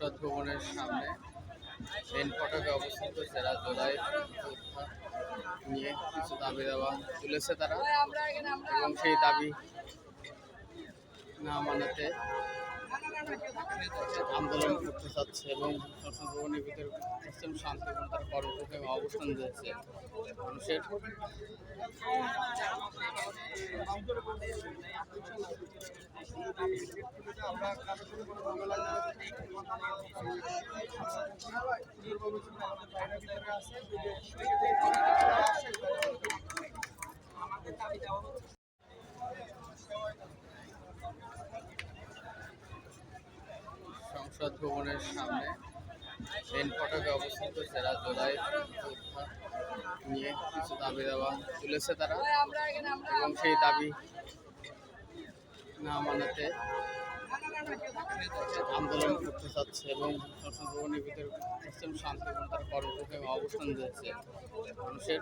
সংসদ ভবনের সামনে মেন ফটকে অবস্থিত জেলা জুলাই যোদ্ধা নিয়ে কিছু দাবি দাওয়া তুলেছে তারা এবং সেই দাবি না মানাতে আন্দোলন করতে চাচ্ছে এবং সংসদ ভবনের ভিতরে পশ্চিম শান্তিপূর্ণ তার কর্মপক্ষে অবস্থান দিয়েছে মানুষের সংসদ ভবনের সামনে মেন ফটকে অবস্থিত জেলা জুলাই যোদ্ধা নিয়ে কিছু দাবি দাওয়া তুলেছে তারা এবং সেই দাবি না মানাতে আন্দোলন করতে চাচ্ছে এবং সংসদ ভবনের ভিতরে পশ্চিম শান্তিপূর্ণ তার কর্মপক্ষে অবস্থান দিয়েছে মানুষের